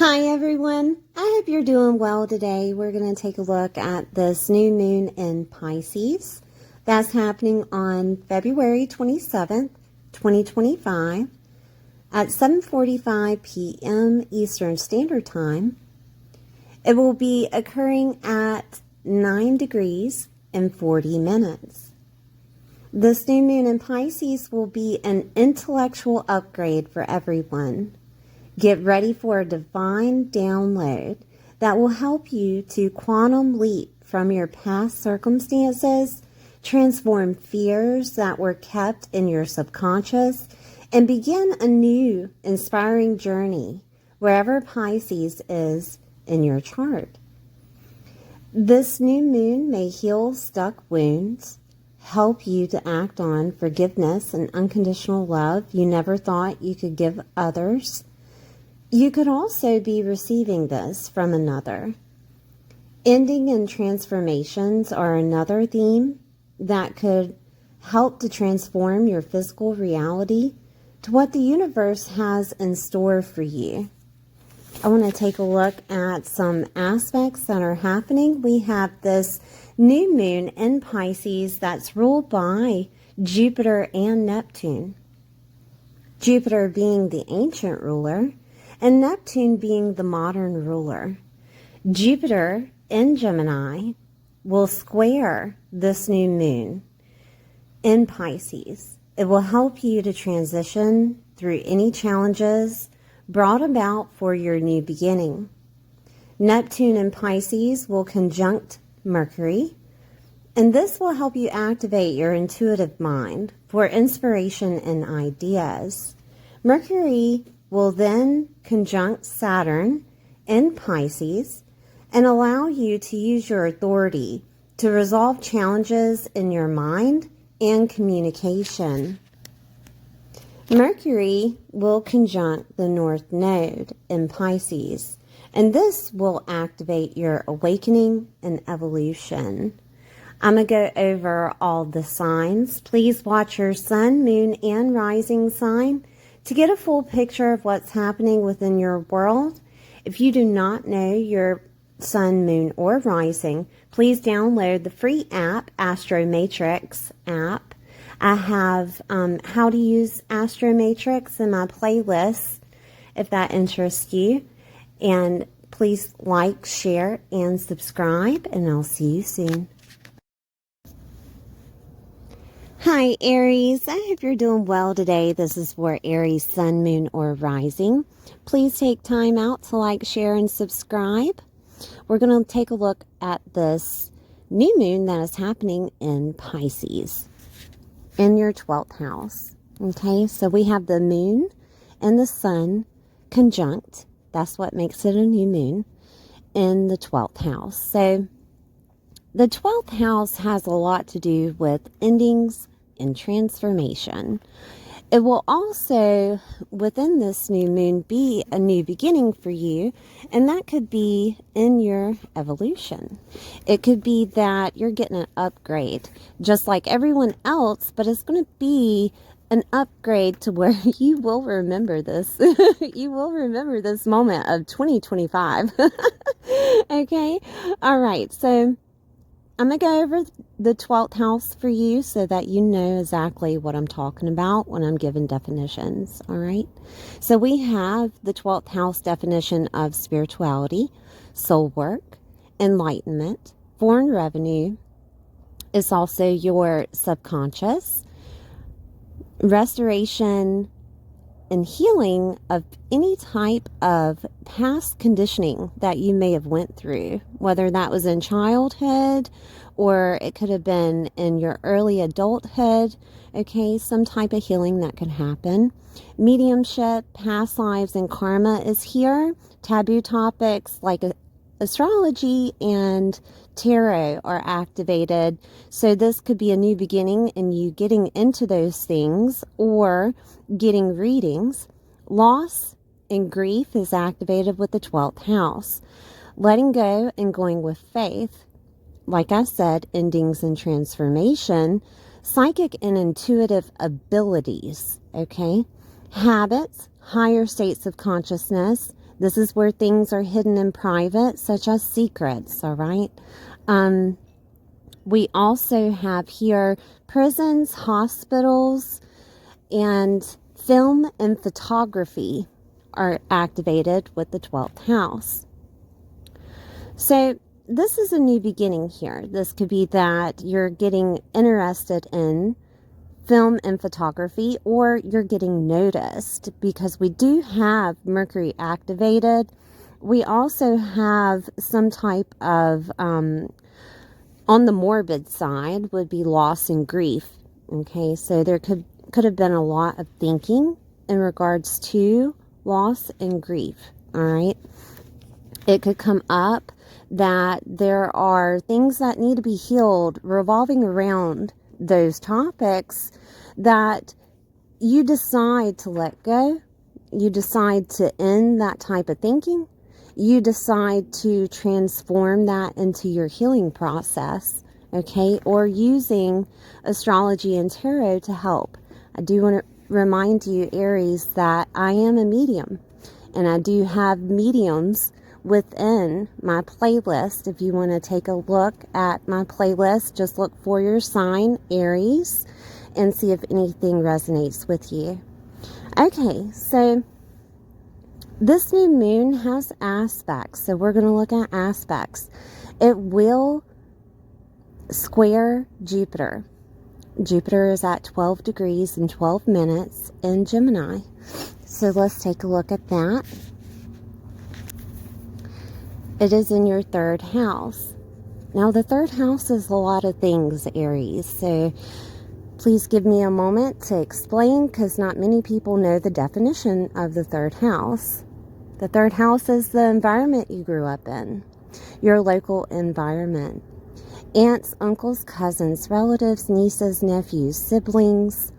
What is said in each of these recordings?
Hi everyone, I hope you're doing well today. We're going to take a look at this new moon in Pisces that's happening on February 27th, 2025 at 7:45 p.m. Eastern Standard Time. It will be occurring at 9 degrees and 40 minutes. This new moon in Pisces will be an intellectual upgrade for everyone. Get ready for a divine download that will help you to quantum leap from your past circumstances, transform fears that were kept in your subconscious, and begin a new, inspiring journey wherever Pisces is in your chart. This new moon may heal stuck wounds, help you to act on forgiveness and unconditional love you never thought you could give others. You could also be receiving this from another. Ending and transformations are another theme that could help to transform your physical reality to what the universe has in store for you. I want to take a look at some aspects that are happening. We have this new moon in Pisces that's ruled by Jupiter and Neptune. Jupiter being the ancient ruler, and Neptune being the modern ruler. Jupiter in Gemini will square this new moon in Pisces. It will help you to transition through any challenges brought about for your new beginning. Neptune in Pisces will conjunct Mercury, and this will help you activate your intuitive mind for inspiration and ideas. Mercury will then conjunct Saturn in Pisces and allow you to use your authority to resolve challenges in your mind and communication. Mercury will conjunct the North Node in Pisces, and this will activate your awakening and evolution. I'm going to go over all the signs. Please watch your sun, moon, and rising sign to get a full picture of what's happening within your world. If you do not know your sun, moon, or rising, please download the free app, Astro Matrix app. I have how to use Astro Matrix in my playlist if that interests you. And please like, share, and subscribe, and I'll see you soon. Hi Aries, I hope you're doing well today. This is for Aries, sun, moon, or rising. Please take time out to like, share, and subscribe. We're going to take a look at this new moon that is happening in Pisces in your 12th house. Okay, so we have the moon and the sun conjunct. That's what makes it a new moon in the 12th house. So the 12th house has a lot to do with endings and transformation. It will also, within this new moon, be a new beginning for you, and that could be in your evolution. It could be that you're getting an upgrade, just like everyone else, but it's going to be an upgrade to where you will remember this. You will remember this moment of 2025. Okay? All right, so I'm going to go over the 12th house for you so that you know exactly what I'm talking about when I'm giving definitions, all right? So we have the 12th house definition of spirituality, soul work, enlightenment, foreign revenue. It's also your subconscious, restoration and healing of any type of past conditioning that you may have went through, whether that was in childhood or it could have been in your early adulthood. Okay, some type of healing that could happen. Mediumship, past lives, and karma is here. Taboo topics like astrology and tarot are activated. So this could be a new beginning and you getting into those things or getting readings. Loss and grief is activated with the 12th house. Letting go and going with faith. Like I said, endings and transformation. Psychic and intuitive abilities. Okay. Habits, higher states of consciousness, This is where things are hidden in private, such as secrets, all right? We also have here prisons, hospitals, and film and photography are activated with the 12th house. So this is a new beginning here. This could be that you're getting interested in film and photography, or you're getting noticed, because we do have Mercury activated. We also have some type of, on the morbid side, would be loss and grief. Okay, so there could have been a lot of thinking in regards to loss and grief. All right, it could come up that there are things that need to be healed revolving around those topics that you decide to let go. You decide to end that type of thinking. You decide to transform that into your healing process, okay? Or using astrology and tarot to help. I do want to remind you, Aries, that I am a medium, and I do have mediums within my playlist. If you want to take a look at my playlist, just look for your sign, Aries, and see if anything resonates with you. Okay, so this new moon has aspects, so we're going to look at aspects. It will square Jupiter. Jupiter is at 12 degrees and 12 minutes in Gemini. So let's take a look at that. It is in your third house. Now, the third house is a lot of things, Aries, so please give me a moment to explain, because not many people know the definition of the third house. The third house is the environment you grew up in, your local environment. Aunts, uncles, cousins, relatives, nieces, nephews, siblings,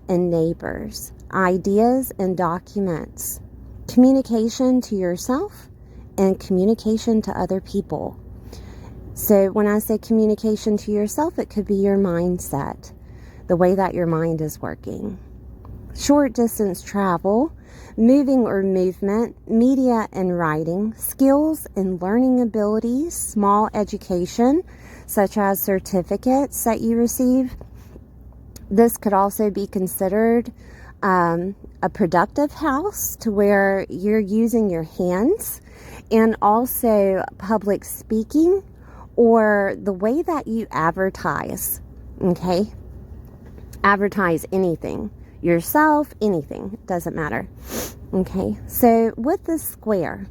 and neighbors. Ideas and documents. Communication to yourself and communication to other people. So when I say communication to yourself, it could be your mindset, the way that your mind is working. Short distance travel, moving or movement, media and writing, skills and learning abilities, small education, such as certificates that you receive. This could also be considered a productive house, to where you're using your hands, and also public speaking, or the way that you advertise. Okay, advertise anything, yourself, anything, doesn't matter. Okay, so with this square,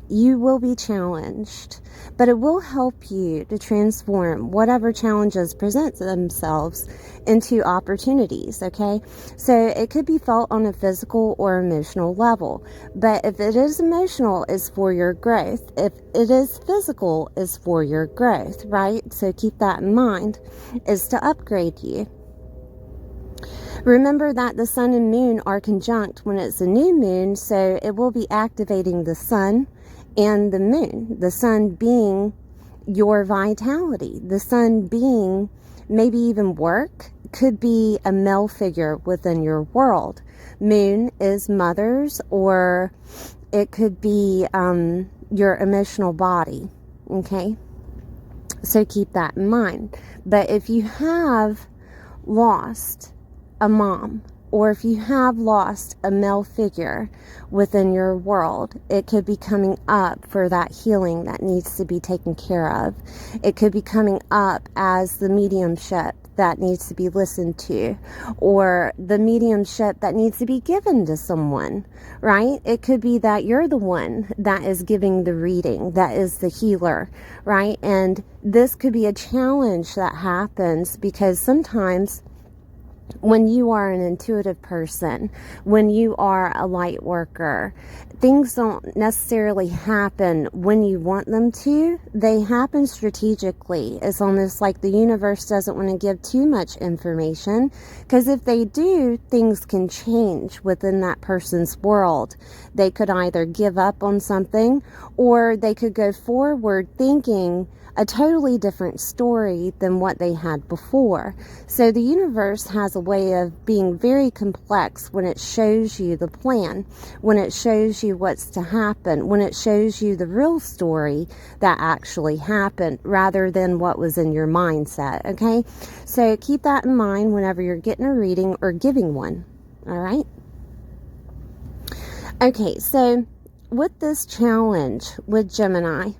you will be challenged, but it will help you to transform whatever challenges present themselves into opportunities, okay? So it could be felt on a physical or emotional level, but if it is emotional, it's for your growth. If it is physical, it's for your growth, right? So keep that in mind, is to upgrade you. Remember that the sun and moon are conjunct when it's a new moon, so it will be activating the sun and the moon. The sun being your vitality, the sun being maybe even work, could be a male figure within your world. Moon is mothers, or it could be your emotional body, okay? So keep that in mind. But if you have lost a mom, or if you have lost a male figure within your world, it could be coming up for that healing that needs to be taken care of. It could be coming up as the mediumship that needs to be listened to, or the mediumship that needs to be given to someone, right? It could be that you're the one that is giving the reading, that is the healer, right? And this could be a challenge that happens because sometimes when you are an intuitive person, when you are a light worker, things don't necessarily happen when you want them to. They happen strategically. It's almost like the universe doesn't want to give too much information, because if they do, things can change within that person's world. They could either give up on something, or they could go forward thinking a totally different story than what they had before. So the universe has a way of being very complex when it shows you the plan, when it shows you what's to happen, when it shows you the real story that actually happened rather than what was in your mindset, okay? So keep that in mind whenever you're getting a reading or giving one, all right? Okay, so with this challenge with Gemini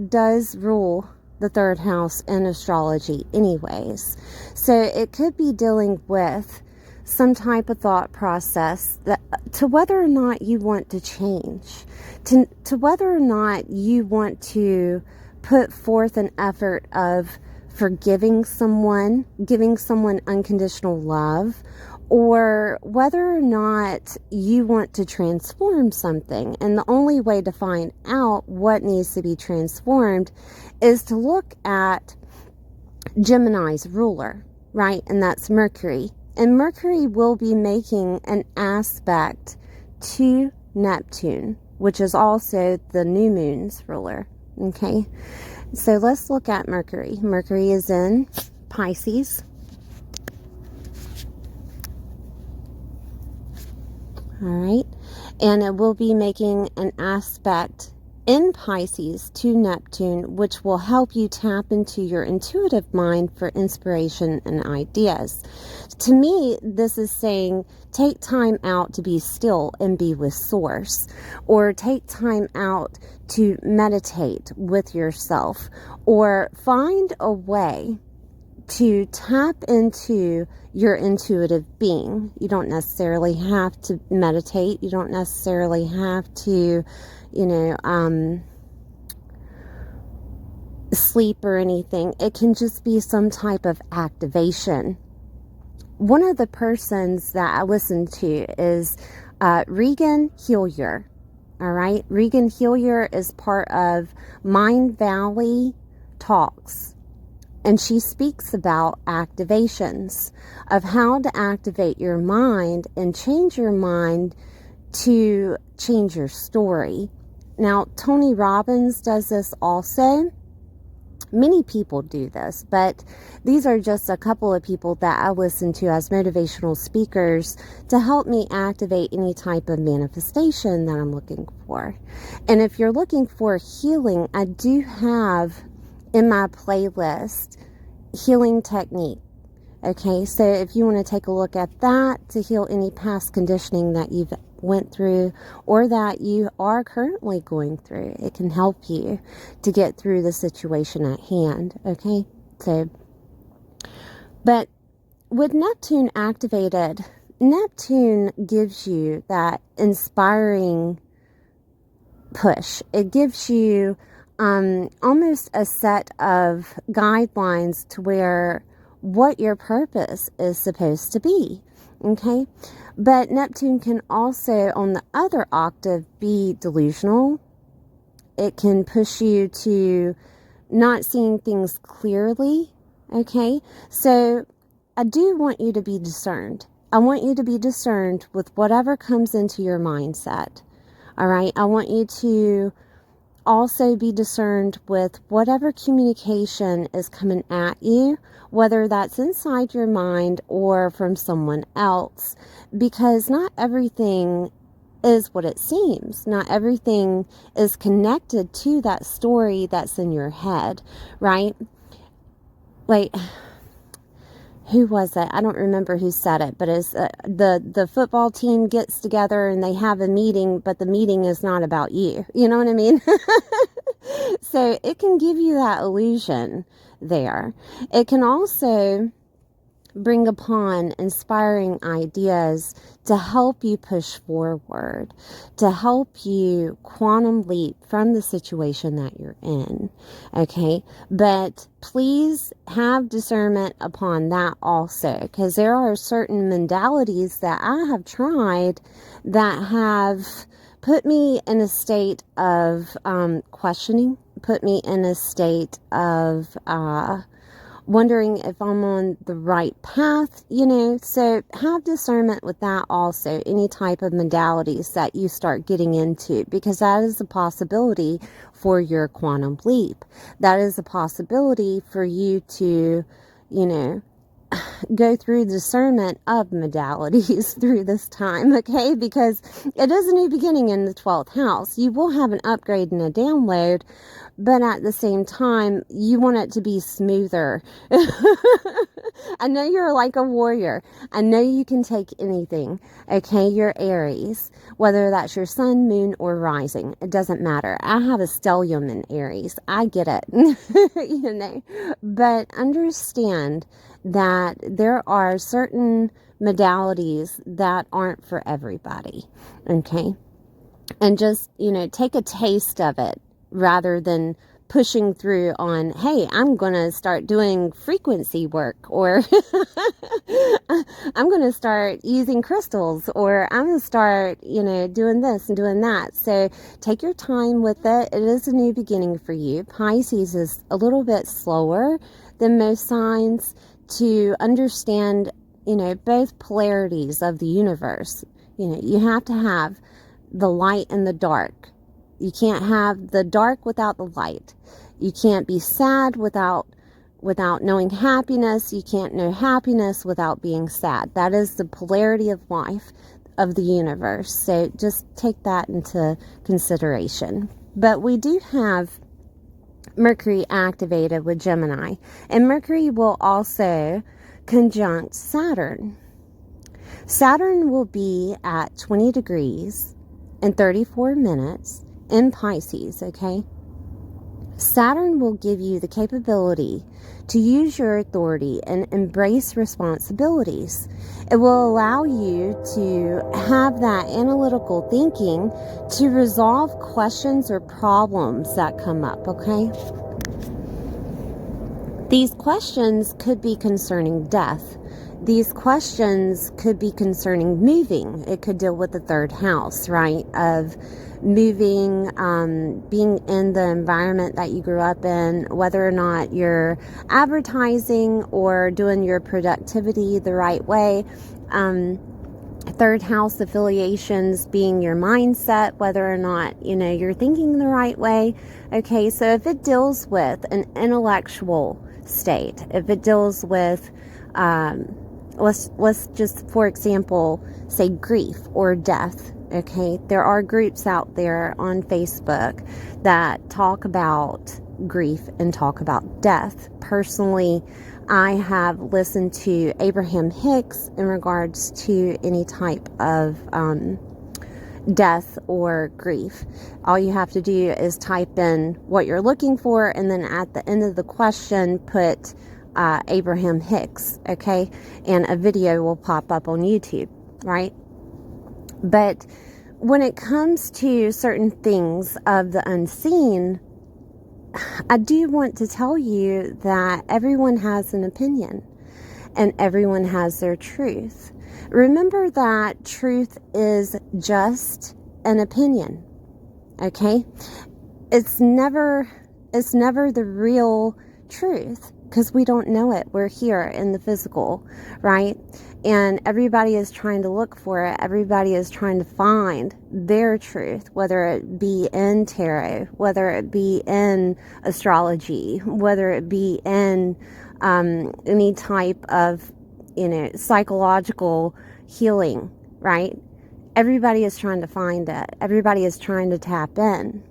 does rule the third house in astrology anyways. So it could be dealing with some type of thought process that to whether or not you want to change, to whether or not you want to put forth an effort of forgiving someone, giving someone unconditional love, or whether or not you want to transform something. And the only way to find out what needs to be transformed is to look at Gemini's ruler, right? And that's Mercury. And Mercury will be making an aspect to Neptune, which is also the new moon's ruler, okay? So let's look at Mercury. Mercury is in Pisces. All right, and it will be making an aspect in Pisces to Neptune, which will help you tap into your intuitive mind for inspiration and ideas. To me, this is saying take time out to be still and be with Source, or take time out to meditate with yourself, or find a way to tap into your intuitive being. You don't necessarily have to meditate. You don't necessarily have to, sleep or anything. It can just be some type of activation. One of the persons that I listen to is Regan Hillier. All right. Regan Hillier is part of Mind Valley Talks. And she speaks about activations, of how to activate your mind and change your mind to change your story. Now, Tony Robbins does this also. Many people do this, but these are just a couple of people that I listen to as motivational speakers to help me activate any type of manifestation that I'm looking for. And if you're looking for healing, I do have in my playlist healing technique. Okay, so if you want to take a look at that to heal any past conditioning that you've went through or that you are currently going through, it can help you to get through the situation at hand. Okay, so but with Neptune activated, Neptune gives you that inspiring push. It gives you almost a set of guidelines to where what your purpose is supposed to be, okay? But Neptune can also, on the other octave, be delusional. It can push you to not seeing things clearly, okay? So I do want you to be discerned. I want you to be discerned with whatever comes into your mindset, all right? I want you to also be discerned with whatever communication is coming at you, whether that's inside your mind or from someone else, because not everything is what it seems. Not everything is connected to that story that's in your head, right? Like, who was it? I don't remember who said it, but it's the football team gets together and they have a meeting, but the meeting is not about you. You know what I mean? So it can give you that illusion there. It can also bring upon inspiring ideas to help you push forward, to help you quantum leap from the situation that you're in. Okay, but please have discernment upon that also, because there are certain modalities that I have tried that have put me in a state of questioning, put me in a state of wondering if I'm on the right path, so have discernment with that also, any type of modalities that you start getting into, because that is a possibility for your quantum leap. That is a possibility for you to, go through discernment of modalities through this time, okay? Because it is a new beginning in the 12th house. You will have an upgrade and a download, but at the same time, you want it to be smoother. I know you're like a warrior. I know you can take anything, okay? You're Aries, whether that's your sun, moon, or rising. It doesn't matter. I have a stellium in Aries. I get it, but understand that there are certain modalities that aren't for everybody, okay? And just, take a taste of it rather than pushing through on, hey, I'm going to start doing frequency work, or I'm going to start using crystals, or I'm going to start, doing this and doing that. So take your time with it. It is a new beginning for you. Pisces is a little bit slower than most signs to understand, both polarities of the universe. You have to have the light and the dark. You can't have the dark without the light. You can't be sad without knowing happiness. You can't know happiness without being sad. That is the polarity of life, of the universe. So just take that into consideration. But we do have Mercury activated with Gemini, and Mercury will also conjunct Saturn. Saturn will be at 20 degrees and 34 minutes in Pisces, okay? Saturn will give you the capability to use your authority and embrace responsibilities. It will allow you to have that analytical thinking to resolve questions or problems that come up, okay? These questions could be concerning death. These questions could be concerning moving. It could deal with the third house, right? Of moving, being in the environment that you grew up in, whether or not you're advertising or doing your productivity the right way. Third house affiliations being your mindset, whether or not, you're thinking the right way. Okay, so if it deals with an intellectual state, if it deals with, let's just, for example, say grief or death. Okay, there are groups out there on Facebook that talk about grief and talk about death. Personally, I have listened to Abraham Hicks in regards to any type of death or grief. All you have to do is type in what you're looking for, and then at the end of the question, put Abraham Hicks, okay? And a video will pop up on YouTube, right? But when it comes to certain things of the unseen, I do want to tell you that everyone has an opinion and everyone has their truth. Remember that truth is just an opinion, okay? It's never the real truth, because we don't know it. We're here in the physical, right? And everybody is trying to look for it. Everybody is trying to find their truth, whether it be in tarot, whether it be in astrology, whether it be in any type of, psychological healing, right? Everybody is trying to find it. Everybody is trying to tap in.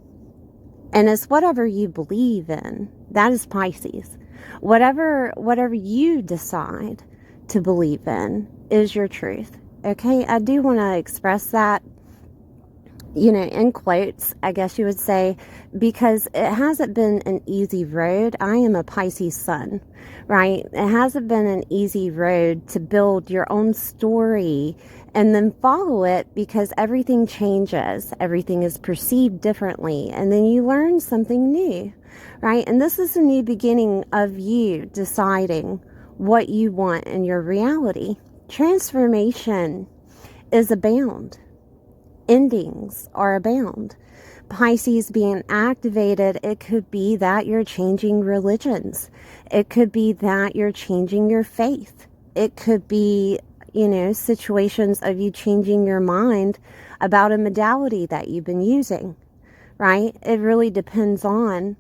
And it's whatever you believe in. That is Pisces. Whatever you decide to believe in is your truth. Okay, I do want to express that, in quotes, I guess you would say, because it hasn't been an easy road. I am a Pisces sun, right? It hasn't been an easy road to build your own story and then follow it, because everything changes. Everything is perceived differently. And then you learn something new, right? And this is a new beginning of you deciding what you want in your reality. Transformation is abound. Endings are abound. Pisces being activated, it could be that you're changing religions. It could be that you're changing your faith. It could be, situations of you changing your mind about a modality that you've been using, right? It really depends on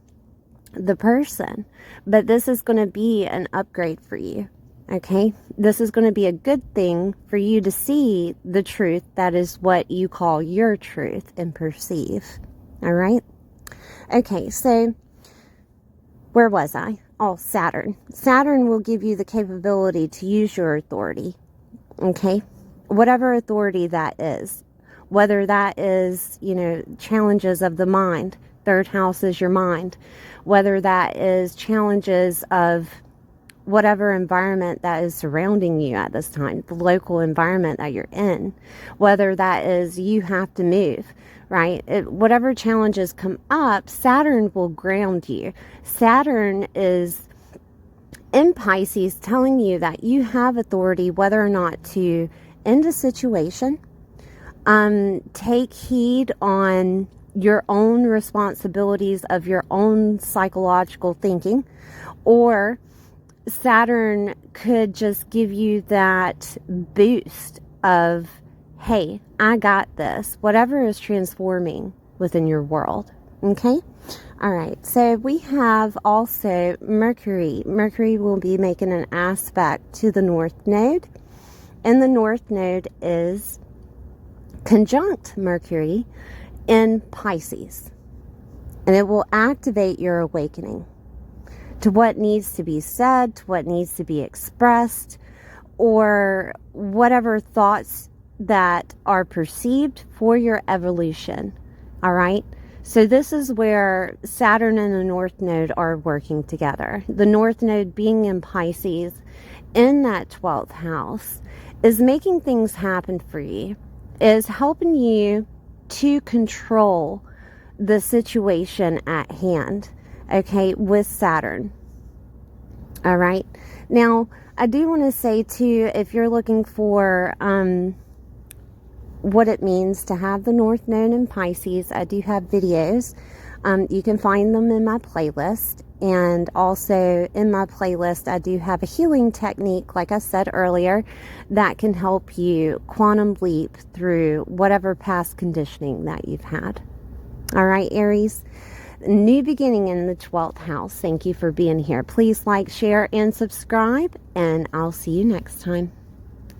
the person. But this is going to be an upgrade for you, okay? This is going to be a good thing for you to see the truth that is what you call your truth and perceive, all right? Okay, so where was I? Oh, Saturn. Saturn will give you the capability to use your authority, okay? Whatever authority that is, whether that is, challenges of the mind. Third house is your mind. Whether that is challenges of whatever environment that is surrounding you at this time, the local environment that you're in, whether that is you have to move, right? Whatever challenges come up, Saturn will ground you. Saturn is in Pisces telling you that you have authority whether or not to end a situation, take heed on your own responsibilities of your own psychological thinking, or Saturn could just give you that boost of, hey, I got this, whatever is transforming within your world, okay? All right, so we have also Mercury. Mercury will be making an aspect to the North Node, and the North Node is conjunct Mercury in Pisces, and it will activate your awakening to what needs to be said, to what needs to be expressed, or whatever thoughts that are perceived for your evolution, all right? So this is where Saturn and the North Node are working together. The North Node being in Pisces in that 12th house is making things happen for you, is helping you to control the situation at hand, okay, with Saturn. All right. Now, I do want to say too, if you're looking for what it means to have the North Node in Pisces, I do have videos. You can find them in my playlist. And also in my playlist, I do have a healing technique, like I said earlier, that can help you quantum leap through whatever past conditioning that you've had. All right, Aries. New beginning in the 12th house. Thank you for being here. Please like, share, and subscribe, and I'll see you next time.